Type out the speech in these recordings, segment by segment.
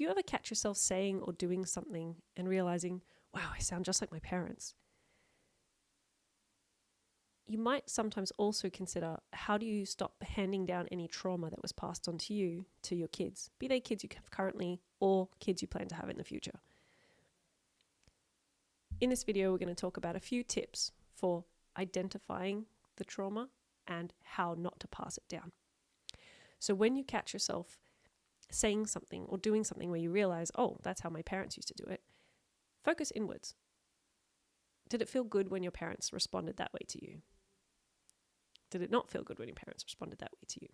you ever catch yourself saying or doing something and realizing, wow, I sound just like my parents, you might sometimes also consider, how do you stop handing down any trauma that was passed on to you, to your kids, be they kids you have currently or kids you plan to have in the future. In this video, we're going to talk about a few tips for identifying the trauma and how not to pass it down. So when you catch yourself saying something or doing something where you realize, oh, that's how my parents used to do it, focus inwards. Did it feel good when your parents responded that way to you? Did it not feel good when your parents responded that way to you?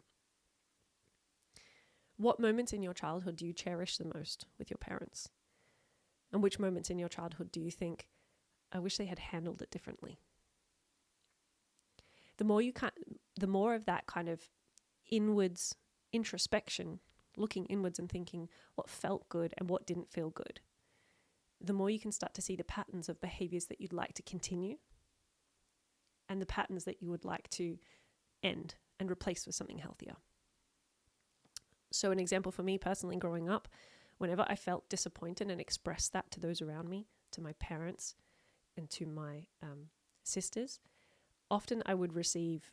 What moments in your childhood do you cherish the most with your parents? And which moments in your childhood do you think, I wish they had handled it differently? The more of that kind of inwards introspection, looking inwards and thinking what felt good and what didn't feel good, the more you can start to see the patterns of behaviors that you'd like to continue and the patterns that you would like to end and replace with something healthier. So an example for me personally growing up, whenever I felt disappointed and expressed that to those around me, to my parents and to my sisters, often I would receive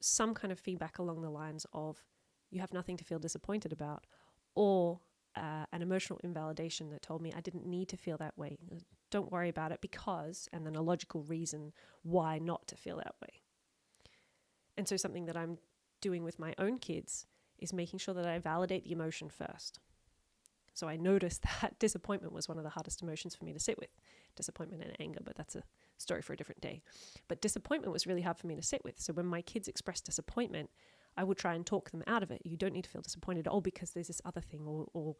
some kind of feedback along the lines of, you have nothing to feel disappointed about, or an emotional invalidation that told me I didn't need to feel that way. Don't worry about it because, and then a logical reason why not to feel that way. And so something that I'm doing with my own kids is making sure that I validate the emotion first. So I noticed that disappointment was one of the hardest emotions for me to sit with. Disappointment and anger, but that's a story for a different day. But disappointment was really hard for me to sit with. So when my kids expressed disappointment, I would try and talk them out of it. You don't need to feel disappointed, because there's this other thing, or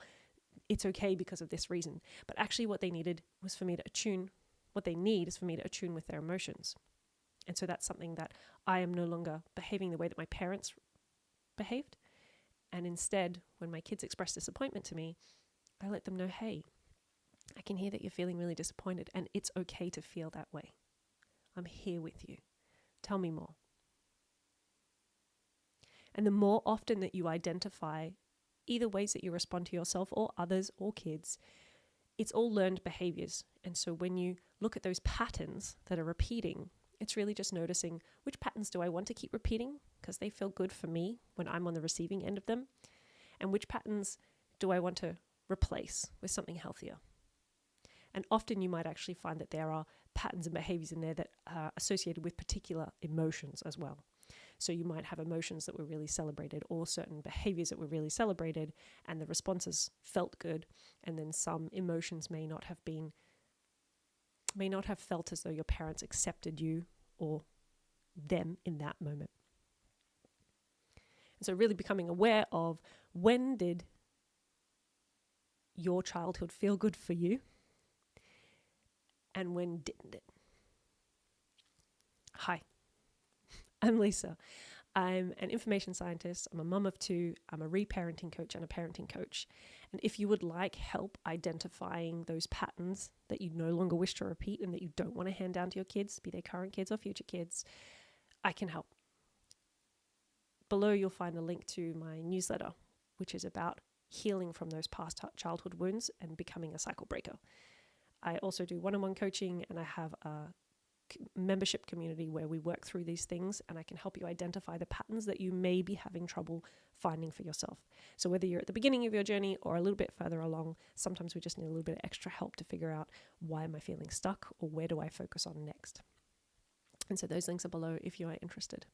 it's okay because of this reason. But actually what they needed was for me to attune, what they need is for me to attune with their emotions. And so that's something that I am no longer behaving the way that my parents behaved. And instead, when my kids express disappointment to me, I let them know, hey, I can hear that you're feeling really disappointed and it's okay to feel that way. I'm here with you. Tell me more. And the more often that you identify either ways that you respond to yourself or others or kids, it's all learned behaviors. And so when you look at those patterns that are repeating, it's really just noticing, which patterns do I want to keep repeating because they feel good for me when I'm on the receiving end of them? And which patterns do I want to replace with something healthier? And often you might actually find that there are patterns and behaviors in there that are associated with particular emotions as well. So you might have emotions that were really celebrated or certain behaviors that were really celebrated and the responses felt good. And then some emotions may not have felt as though your parents accepted you or them in that moment. And so really becoming aware of, when did your childhood feel good for you and when didn't it? Hi, I'm Lisa. I'm an information scientist. I'm a mum of two. I'm a reparenting coach and a parenting coach. And if you would like help identifying those patterns that you no longer wish to repeat and that you don't want to hand down to your kids, be they current kids or future kids, I can help. Below you'll find a link to my newsletter, which is about healing from those past childhood wounds and becoming a cycle breaker. I also do one-on-one coaching, and I have a membership community where we work through these things, and I can help you identify the patterns that you may be having trouble finding for yourself. So whether you're at the beginning of your journey or a little bit further along, sometimes we just need a little bit of extra help to figure out, why am I feeling stuck or where do I focus on next? And so those links are below if you are interested.